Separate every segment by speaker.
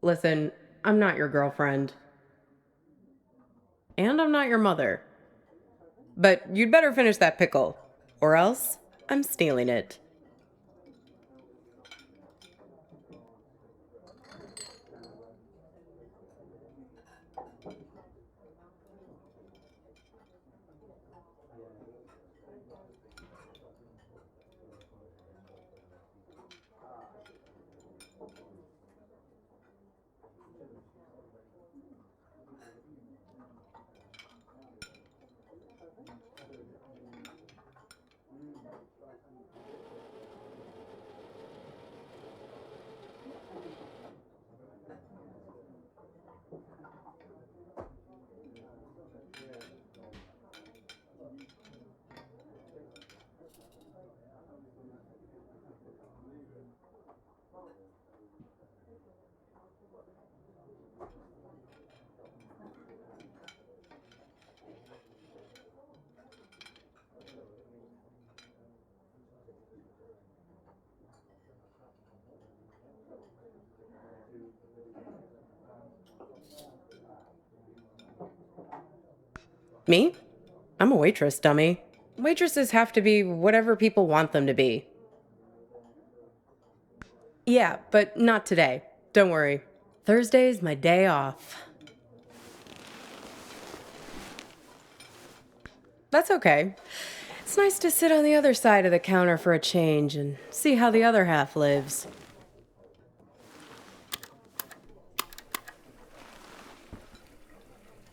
Speaker 1: Listen, I'm not your girlfriend. And I'm not your mother. But you'd better finish that pickle. Or else, I'm stealing it. Me? I'm a waitress, dummy. Waitresses have to be whatever people want them to be. Yeah, but not today. Don't worry. Thursday's my day off. That's okay. It's nice to sit on the other side of the counter for a change and see how the other half lives.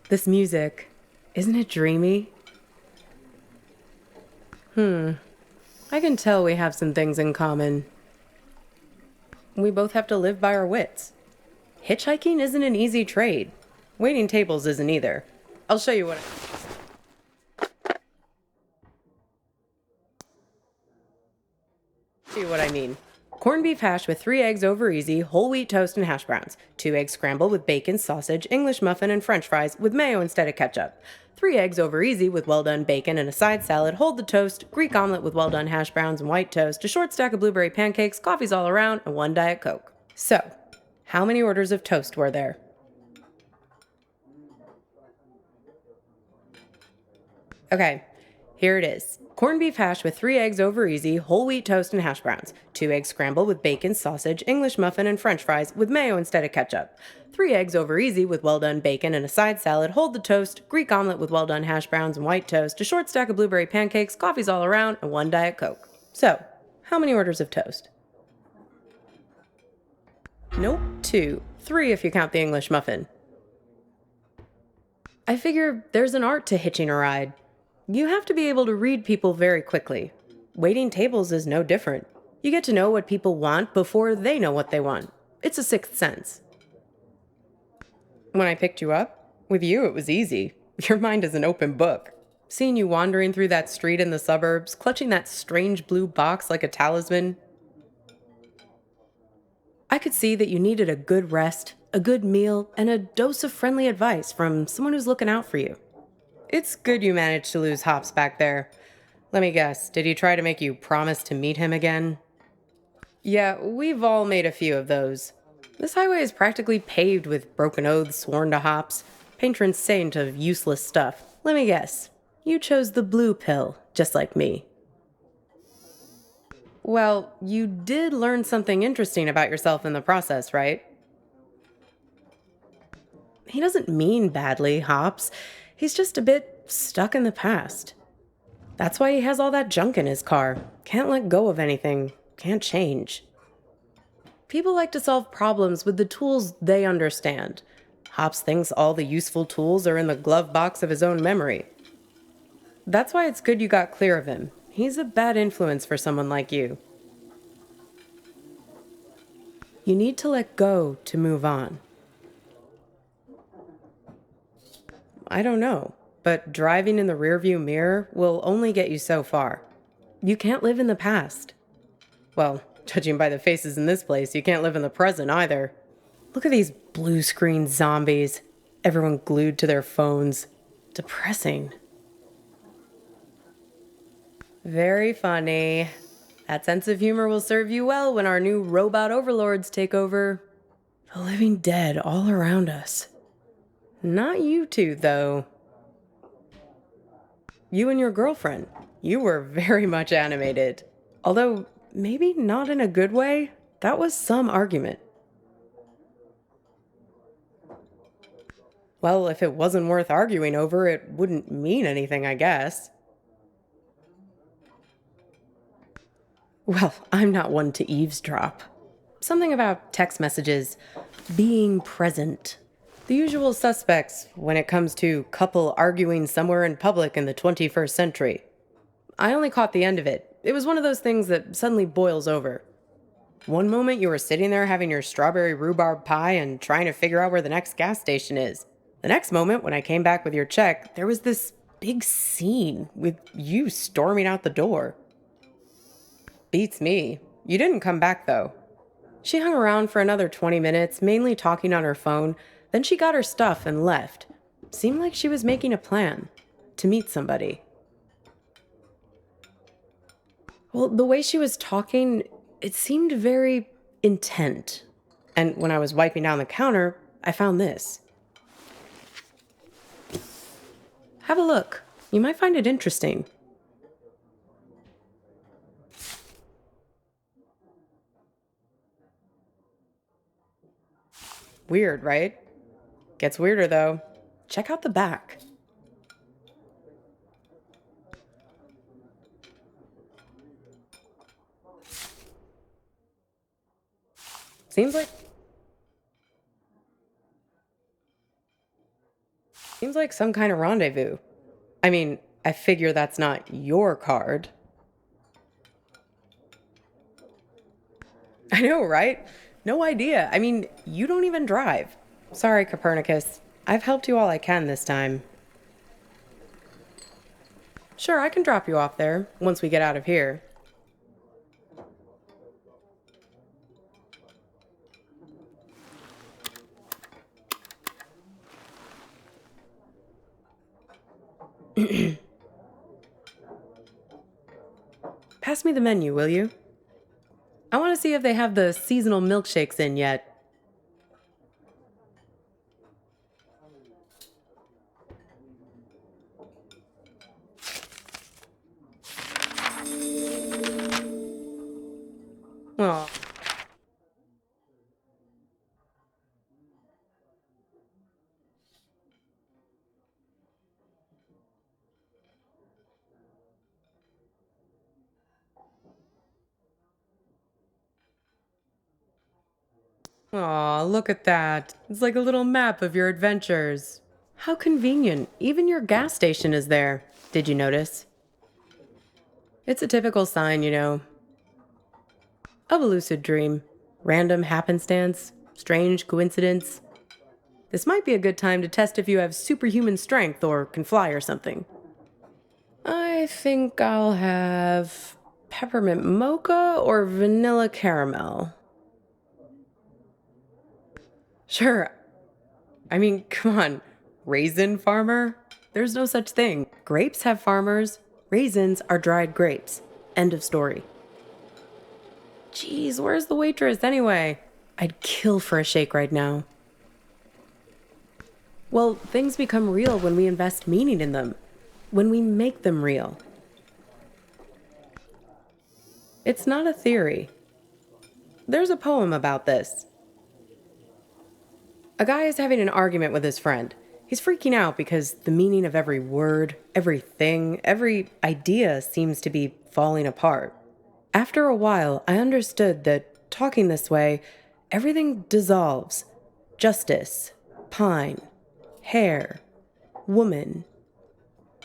Speaker 1: This music, isn't it dreamy? I can tell we have some things in common. We both have to live by our wits. Hitchhiking isn't an easy trade. Waiting tables isn't either. I'll show you what I mean. Corned beef hash with 3 eggs over easy, whole wheat toast and hash browns. 2 eggs scrambled with bacon, sausage, English muffin, and french fries with mayo instead of ketchup. 3 eggs over easy with well done bacon and a side salad, hold the toast, Greek omelet with well done hash browns and white toast, a short stack of blueberry pancakes, coffees all around, and 1 Diet Coke. So, how many orders of toast were there? Okay, here it is. Corned beef hash with 3 eggs over easy, whole wheat toast and hash browns. 2 eggs scrambled with bacon, sausage, English muffin, and french fries with mayo instead of ketchup. 3 eggs over easy with well done bacon and a side salad, hold the toast, Greek omelet with well done hash browns and white toast, a short stack of blueberry pancakes, coffees all around, and 1 Diet Coke. So, how many orders of toast? Nope, 2. 3 if you count the English muffin. I figure there's an art to hitching a ride. You have to be able to read people very quickly. Waiting tables is no different. You get to know what people want before they know what they want. It's a sixth sense. When I picked you up, with you it was easy. Your mind is an open book. Seeing you wandering through that street in the suburbs, clutching that strange blue box like a talisman, I could see that you needed a good rest, a good meal, and a dose of friendly advice from someone who's looking out for you. It's good you managed to lose Hops back there. Let me guess, did he try to make you promise to meet him again? Yeah, we've all made a few of those. This highway is practically paved with broken oaths sworn to Hops, patron saint of useless stuff. Let me guess, you chose the blue pill, just like me. Well, you did learn something interesting about yourself in the process, right? He doesn't mean badly, Hops. He's just a bit stuck in the past. That's why he has all that junk in his car. Can't let go of anything. Can't change. People like to solve problems with the tools they understand. Hops thinks all the useful tools are in the glove box of his own memory. That's why it's good you got clear of him. He's a bad influence for someone like you. You need to let go to move on. I don't know, but driving in the rearview mirror will only get you so far. You can't live in the past. Well, judging by the faces in this place, you can't live in the present either. Look at these blue screen zombies. Everyone glued to their phones. Depressing. Very funny. That sense of humor will serve you well when our new robot overlords take over. A living dead all around us. Not you two, though. You and your girlfriend. You were very much animated. Although, maybe not in a good way. That was some argument. Well, if it wasn't worth arguing over, it wouldn't mean anything, I guess. Well, I'm not one to eavesdrop. Something about text messages being present. The usual suspects when it comes to couple arguing somewhere in public in the 21st century. I only caught the end of it. It was one of those things that suddenly boils over. One moment you were sitting there having your strawberry rhubarb pie and trying to figure out where the next gas station is. The next moment, when I came back with your check, there was this big scene with you storming out the door. Beats me. You didn't come back, though. She hung around for another 20 minutes, mainly talking on her phone. Then she got her stuff and left. Seemed like she was making a plan to meet somebody. Well, the way she was talking, it seemed very intent. And when I was wiping down the counter, I found this. Have a look. You might find it interesting. Weird, right? Gets weirder, though. Check out the back. Seems like some kind of rendezvous. I mean, I figure that's not your card. I know, right? No idea. I mean, you don't even drive. Sorry, Copernicus. I've helped you all I can this time. Sure, I can drop you off there once we get out of here. Pass me the menu, will you? I want to see if they have the seasonal milkshakes in yet. Oh. Aw, look at that. It's like a little map of your adventures. How convenient. Even your gas station is there. Did you notice? It's a typical sign, of a lucid dream. Random happenstance, strange coincidence. This might be a good time to test if you have superhuman strength or can fly or something. I think I'll have peppermint mocha or vanilla caramel. Sure. I mean, come on. Raisin farmer? There's no such thing. Grapes have farmers. Raisins are dried grapes. End of story. Geez, where's the waitress anyway? I'd kill for a shake right now. Well, things become real when we invest meaning in them. When we make them real. It's not a theory. There's a poem about this. A guy is having an argument with his friend. He's freaking out because the meaning of every word, everything, every idea seems to be falling apart. After a while, I understood that talking this way, everything dissolves. Justice, pine, hair, woman,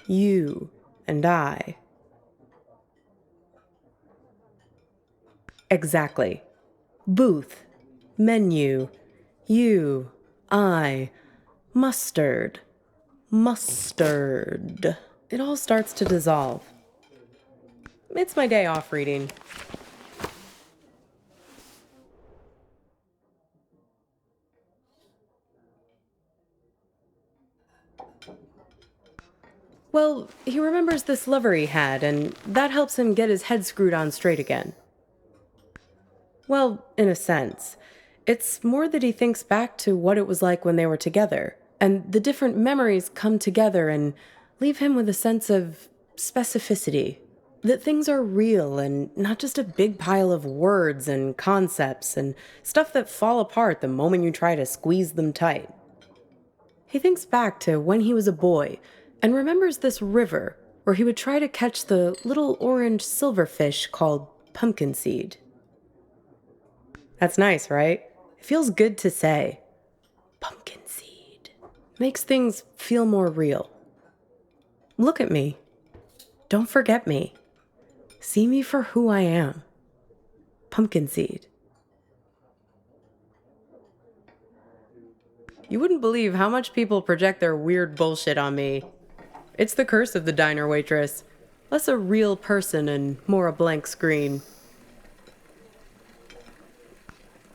Speaker 1: you, and I. Exactly. Booth, menu, you, I, mustard, mustard. It all starts to dissolve. It's my day off reading. Well, he remembers this lover he had, and that helps him get his head screwed on straight again. Well, in a sense. It's more that he thinks back to what it was like when they were together, and the different memories come together and leave him with a sense of specificity. That things are real and not just a big pile of words and concepts and stuff that fall apart the moment you try to squeeze them tight. He thinks back to when he was a boy and remembers this river where he would try to catch the little orange silverfish called pumpkin seed. That's nice, right? It feels good to say. Pumpkin seed. Makes things feel more real. Look at me. Don't forget me. See me for who I am. Pumpkin seed. You wouldn't believe how much people project their weird bullshit on me. It's the curse of the diner waitress. Less a real person and more a blank screen.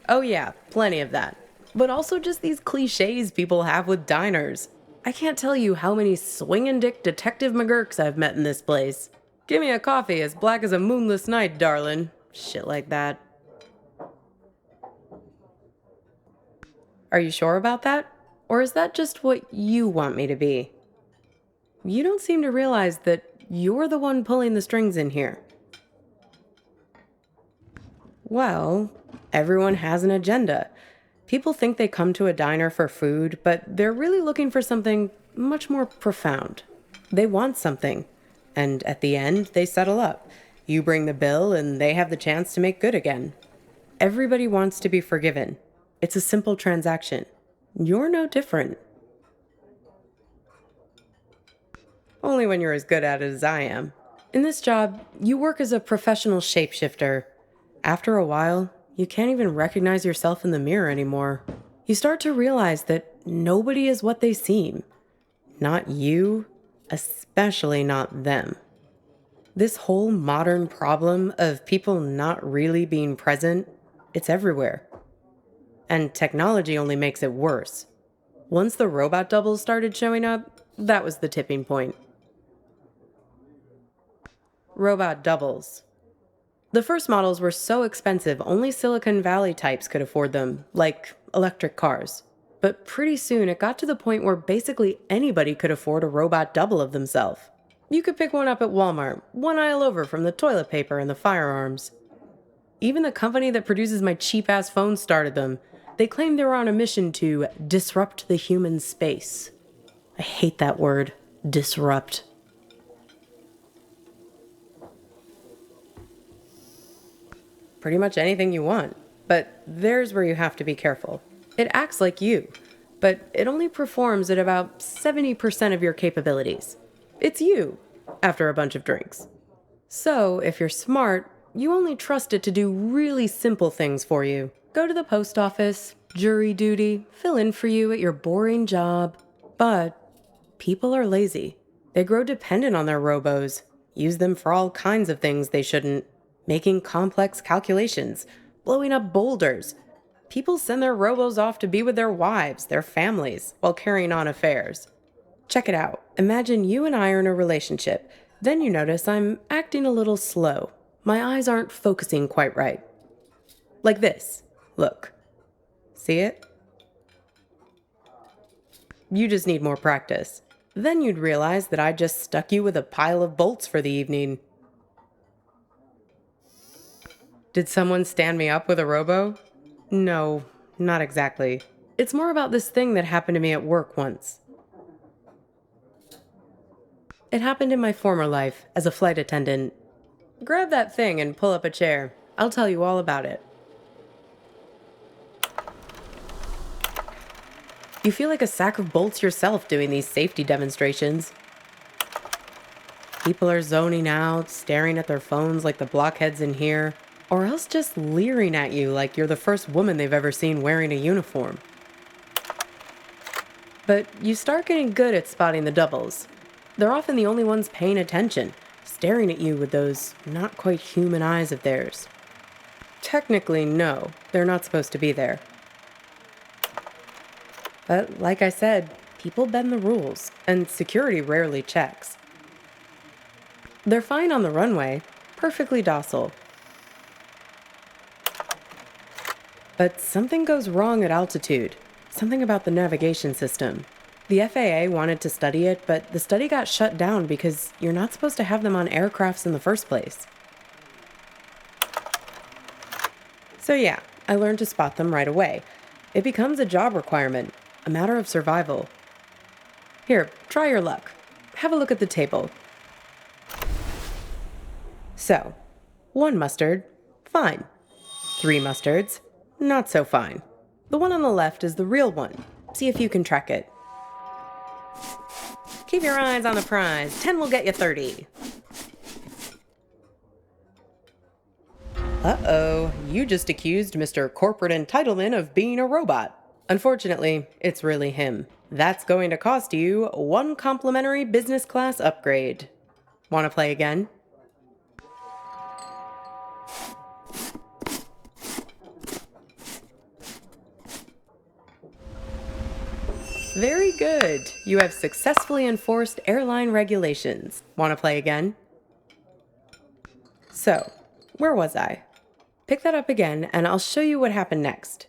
Speaker 1: Oh yeah, plenty of that. But also just these cliches people have with diners. I can't tell you how many swingin' dick Detective McGurks I've met in this place. Give me a coffee as black as a moonless night, darlin'. Shit like that. Are you sure about that? Or is that just what you want me to be? You don't seem to realize that you're the one pulling the strings in here. Well, everyone has an agenda. People think they come to a diner for food, but they're really looking for something much more profound. They want something, and at the end, they settle up. You bring the bill, and they have the chance to make good again. Everybody wants to be forgiven. It's a simple transaction. You're no different. Only when you're as good at it as I am. In this job, you work as a professional shapeshifter. After a while, you can't even recognize yourself in the mirror anymore. You start to realize that nobody is what they seem. Not you, especially not them. This whole modern problem of people not really being present, it's everywhere. And technology only makes it worse. Once the robot doubles started showing up, that was the tipping point. Robot doubles. The first models were so expensive, only Silicon Valley types could afford them, like electric cars. But pretty soon it got to the point where basically anybody could afford a robot double of themselves. You could pick one up at Walmart, one aisle over from the toilet paper and the firearms. Even the company that produces my cheap-ass phone started them. They claimed they were on a mission to disrupt the human space. I hate that word, disrupt. Pretty much anything you want, but there's where you have to be careful. It acts like you, but it only performs at about 70% of your capabilities. It's you, after a bunch of drinks. So, if you're smart, you only trust it to do really simple things for you. Go to the post office, jury duty, fill in for you at your boring job. But people are lazy. They grow dependent on their robos, use them for all kinds of things they shouldn't, making complex calculations, blowing up boulders. People send their robos off to be with their wives, their families, while carrying on affairs. Check it out. Imagine you and I are in a relationship. Then you notice I'm acting a little slow. My eyes aren't focusing quite right. Like this. Look. See it? You just need more practice. Then you'd realize that I just stuck you with a pile of bolts for the evening. Did someone stand me up with a robo? No, not exactly. It's more about this thing that happened to me at work once. It happened in my former life as a flight attendant. Grab that thing and pull up a chair. I'll tell you all about it. You feel like a sack of bolts yourself doing these safety demonstrations. People are zoning out, staring at their phones like the blockheads in here, or else just leering at you like you're the first woman they've ever seen wearing a uniform. But you start getting good at spotting the doubles. They're often the only ones paying attention, staring at you with those not quite human eyes of theirs. Technically, no, they're not supposed to be there. But like I said, people bend the rules, and security rarely checks. They're fine on the runway, perfectly docile. But something goes wrong at altitude. Something about the navigation system. The FAA wanted to study it, but the study got shut down because you're not supposed to have them on aircrafts in the first place. So yeah, I learned to spot them right away. It becomes a job requirement, a matter of survival. Here, try your luck. Have a look at the table. So, 1 mustard, fine. 3 mustards, not so fine. The one on the left is the real one. See if you can track it. Keep your eyes on the prize. 10 will get you 30. Uh-oh, you just accused Mr. Corporate Entitlement of being a robot. Unfortunately, it's really him. That's going to cost you 1 complimentary business class upgrade. Want to play again? Very good. You have successfully enforced airline regulations. Want to play again? So, where was I? Pick that up again, and I'll show you what happened next.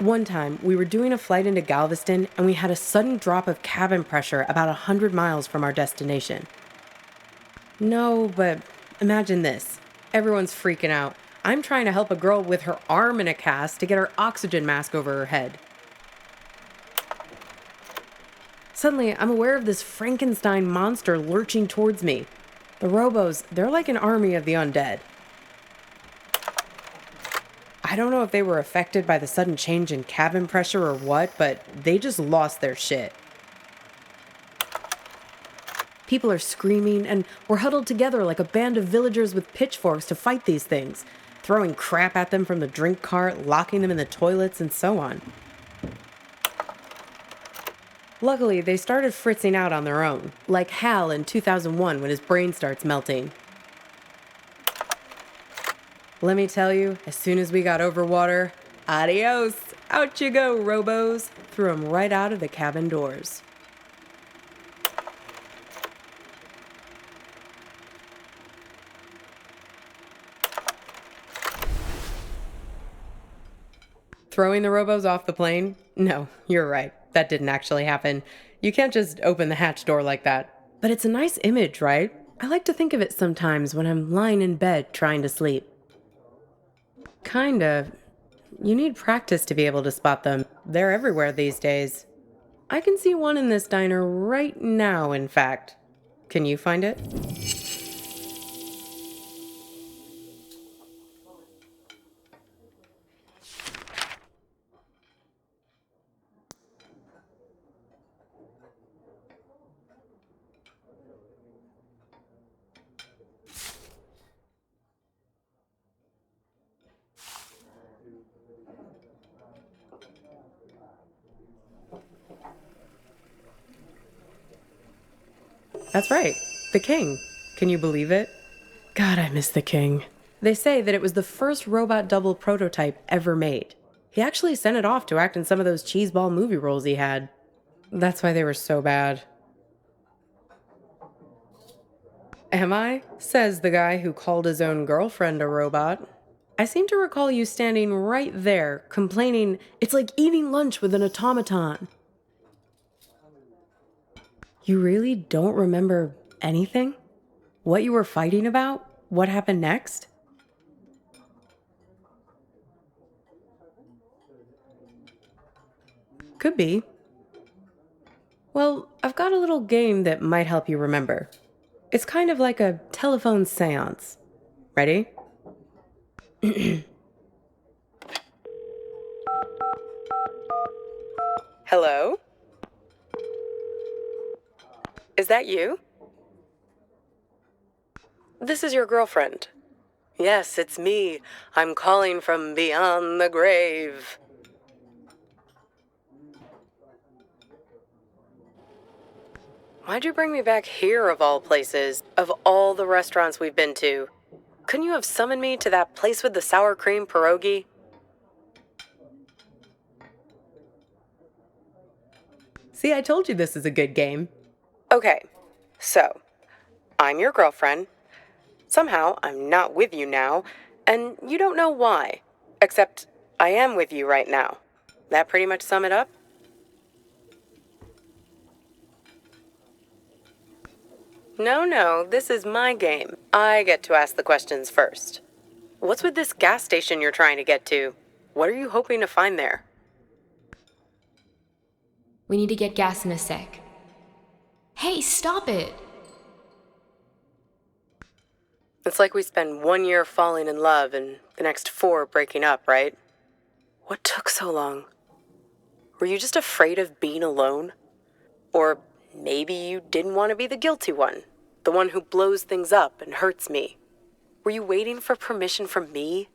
Speaker 1: One time, we were doing a flight into Galveston, and we had a sudden drop of cabin pressure about 100 miles from our destination. No, but imagine this. Everyone's freaking out. I'm trying to help a girl with her arm in a cast to get her oxygen mask over her head. Suddenly, I'm aware of this Frankenstein monster lurching towards me. The robos, they're like an army of the undead. I don't know if they were affected by the sudden change in cabin pressure or what, but they just lost their shit. People are screaming, and we're huddled together like a band of villagers with pitchforks to fight these things, throwing crap at them from the drink cart, locking them in the toilets, and so on. Luckily, they started fritzing out on their own, like Hal in 2001 when his brain starts melting. Let me tell you, as soon as we got over water, adios! Out you go, robos! Threw them right out of the cabin doors. Throwing the robos off the plane? No, you're right. That didn't actually happen. You can't just open the hatch door like that. But it's a nice image, right? I like to think of it sometimes when I'm lying in bed trying to sleep. Kinda. You need practice to be able to spot them. They're everywhere these days. I can see one in this diner right now, in fact. Can you find it? That's right. The King. Can you believe it? God, I miss the King. They say that it was the first robot double prototype ever made. He actually sent it off to act in some of those cheeseball movie roles he had. That's why they were so bad. Am I? Says the guy who called his own girlfriend a robot. I seem to recall you standing right there, complaining, it's like eating lunch with an automaton. You really don't remember anything? What you were fighting about? What happened next? Could be. Well, I've got a little game that might help you remember. It's kind of like a telephone seance. Ready? Hello? Is that you? This is your girlfriend. Yes, it's me. I'm calling from beyond the grave. Why'd you bring me back here, of all places? Of all the restaurants we've been to? Couldn't you have summoned me to that place with the sour cream pierogi? See, I told you this is a good game. Okay, so I'm your girlfriend. Somehow I'm not with you now, and you don't know why. Except I am with you right now. That pretty much sum it up? No, this is my game. I get to ask the questions first. What's with this gas station you're trying to get to? What are you hoping to find there?
Speaker 2: We need to get gas in a sec. Hey, stop it!
Speaker 1: It's like we spend 1 year falling in love and the next 4 breaking up, right? What took so long? Were you just afraid of being alone? Or maybe you didn't want to be the guilty one, the one who blows things up and hurts me. Were you waiting for permission from me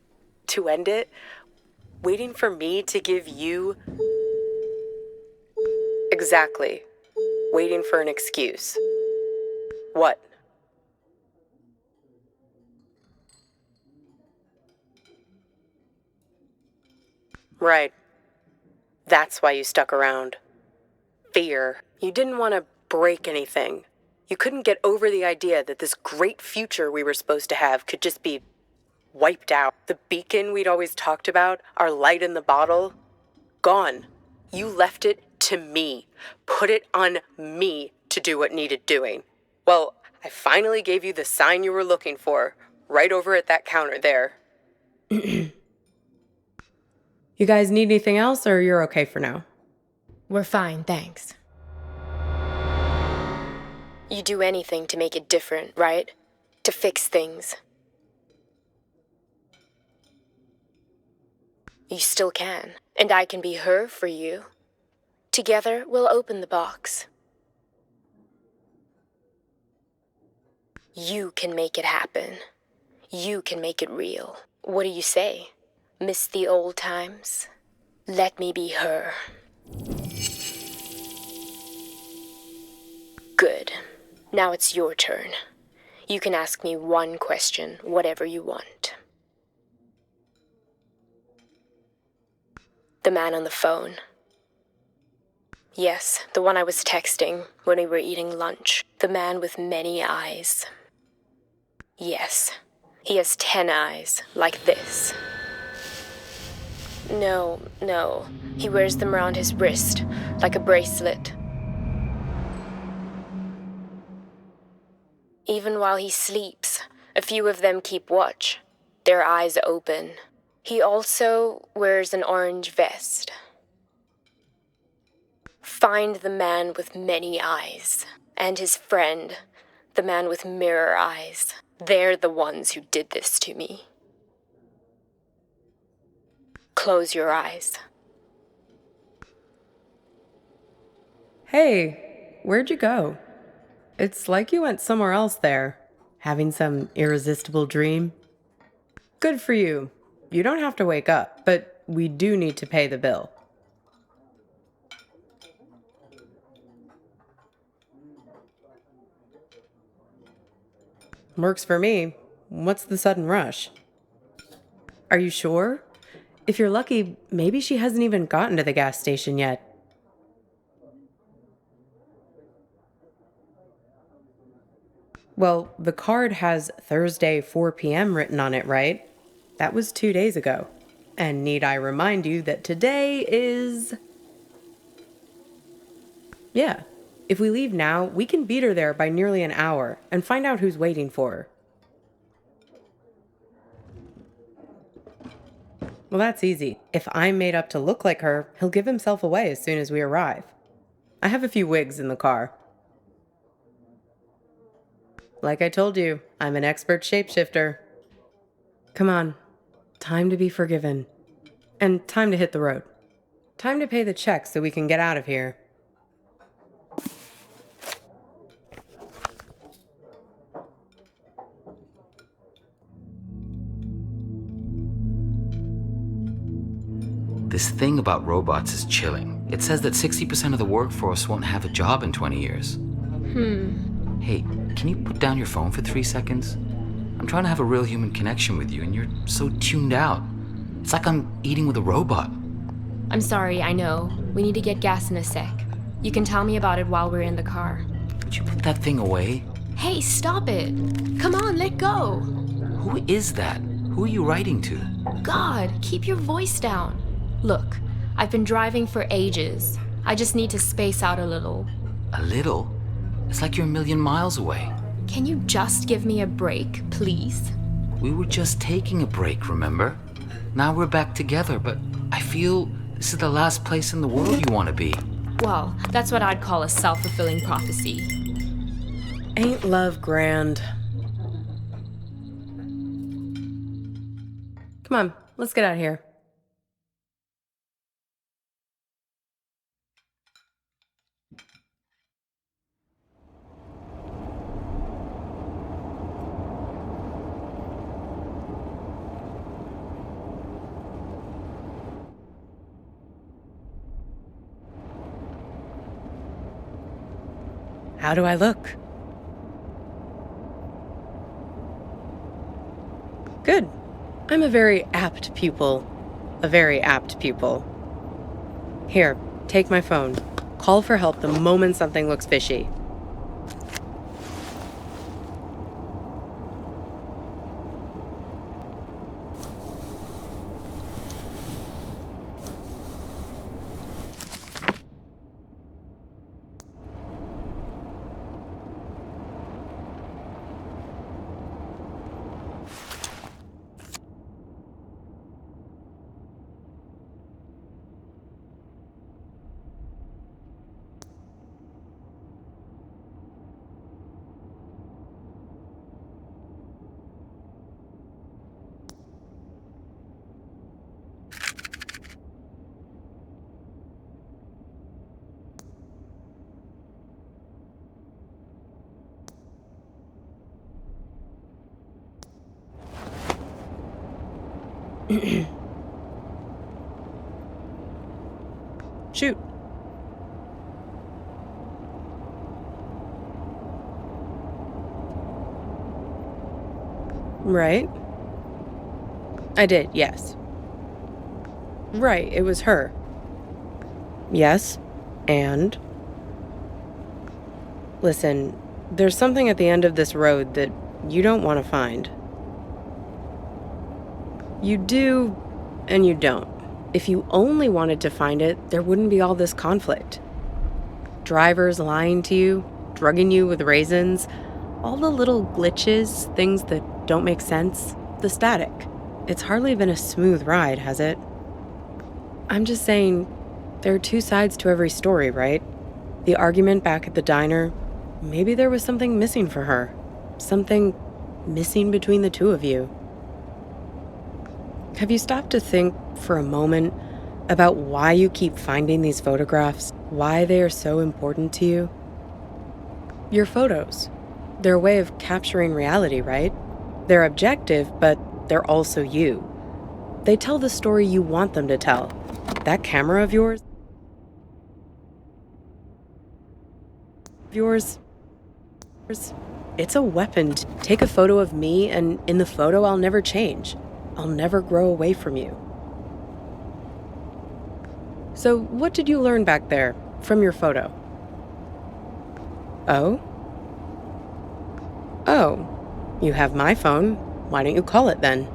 Speaker 1: to end it? Waiting for me to give you... Exactly. Waiting for an excuse. What? Right. That's why you stuck around. Fear. You didn't want to break anything. You couldn't get over the idea that this great future we were supposed to have could just be wiped out. The beacon we'd always talked about, our light in the bottle, gone. You left it to me. Put it on me to do what needed doing. Well, I finally gave you the sign you were looking for, right over at that counter there. You guys need anything else, or you're okay for now?
Speaker 2: We're fine, thanks.
Speaker 3: You do anything to make it different, right? To fix things. You still can, and I can be her for you. Together, we'll open the box. You can make it happen. You can make it real. What do you say? Miss the old times? Let me be her. Good. Now it's your turn. You can ask me one question, whatever you want. The man on the phone. Yes, the one I was texting when we were eating lunch. The man with many eyes. Yes, he has 10 eyes, like this. No, he wears them around his wrist, like a bracelet. Even while he sleeps, a few of them keep watch, their eyes open. He also wears an orange vest. Find the man with many eyes, and his friend, the man with mirror eyes. They're the ones who did this to me. Close your eyes.
Speaker 1: Hey, where'd you go? It's like you went somewhere else there, having some irresistible dream. Good for you. You don't have to wake up, but we do need to pay the bill. Works for me. What's the sudden rush? Are you sure? If you're lucky, maybe she hasn't even gotten to the gas station yet. Well, the card has Thursday 4 p.m. written on it, right? That was 2 days ago. And need I remind you that today is... Yeah. If we leave now, we can beat her there by nearly an hour and find out who's waiting for her. Well, that's easy. If I'm made up to look like her, he'll give himself away as soon as we arrive. I have a few wigs in the car. Like I told you, I'm an expert shapeshifter. Come on. Time to be forgiven. And time to hit the road. Time to pay the check so we can get out of here.
Speaker 4: This thing about robots is chilling. It says that 60% of the workforce won't have a job in 20 years. Hey, can you put down your phone for 3 seconds? I'm trying to have a real human connection with you, and you're so tuned out. It's like I'm eating with a robot.
Speaker 2: I'm sorry, I know. We need to get gas in a sec. You can tell me about it while we're in the car.
Speaker 4: Would you put that thing away?
Speaker 2: Hey, stop it! Come on, let go!
Speaker 4: Who is that? Who are you writing to?
Speaker 2: God, keep your voice down. Look, I've been driving for ages. I just need to space out a little.
Speaker 4: A little? It's like you're a million miles away.
Speaker 2: Can you just give me a break, please?
Speaker 4: We were just taking a break, remember? Now we're back together, but I feel this is the last place in the world you want to be.
Speaker 2: Well, that's what I'd call a self-fulfilling prophecy.
Speaker 1: Ain't love grand? Come on, let's get out of here. How do I look? Good. I'm a very apt pupil. A very apt pupil. Here, take my phone. Call for help the moment something looks fishy. Shoot. Right. I did, yes. Right, it was her. Yes, and? Listen, there's something at the end of this road that you don't want to find. You do, and you don't. If you only wanted to find it, there wouldn't be all this conflict. Drivers lying to you, drugging you with raisins, all the little glitches, things that don't make sense, the static. It's hardly been a smooth ride, has it? I'm just saying, there are two sides to every story, right? The argument back at the diner, maybe there was something missing for her. Something missing between the two of you. Have you stopped to think for a moment about why you keep finding these photographs? Why they are so important to you? Your photos. They're a way of capturing reality, right? They're objective, but they're also you. They tell the story you want them to tell. That camera of yours, it's a weapon. Take a photo of me, and in the photo, I'll never change. I'll never grow away from you. So, what did you learn back there from your photo? Oh? Oh, you have my phone. Why don't you call it then?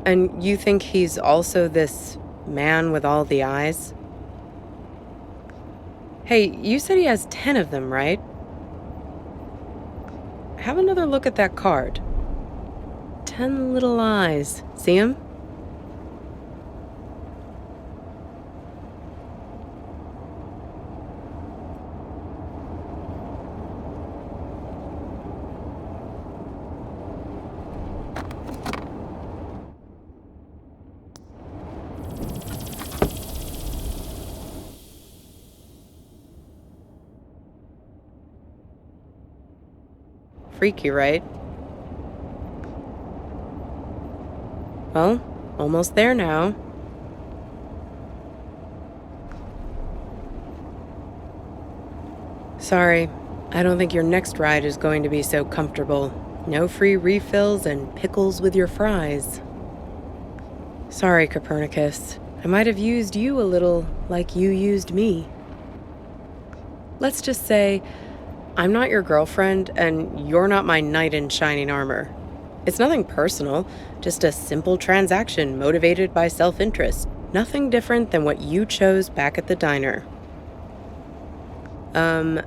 Speaker 1: And you think he's also this man with all the eyes? Hey, you said he has 10 of them, right? Have another look at that card. 10 little eyes. See him? Freaky, right? Well, almost there now. Sorry, I don't think your next ride is going to be so comfortable. No free refills and pickles with your fries. Sorry, Copernicus. I might have used you a little like you used me. Let's just say I'm not your girlfriend and you're not my knight in shining armor. It's nothing personal, just a simple transaction motivated by self-interest. Nothing different than what you chose back at the diner.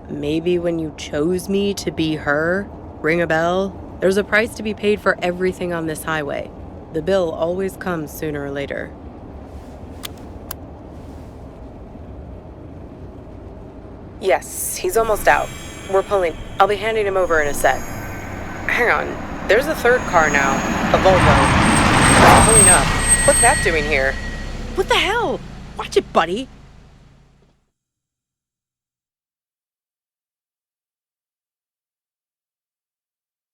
Speaker 1: Maybe when you chose me to be her, ring a bell? There's a price to be paid for everything on this highway. The bill always comes sooner or later. Yes, he's almost out. We're pulling. I'll be handing him over in a sec. Hang on. There's a third car now. A Volvo. It's pulling up. What's that doing here? What the hell? Watch it, buddy.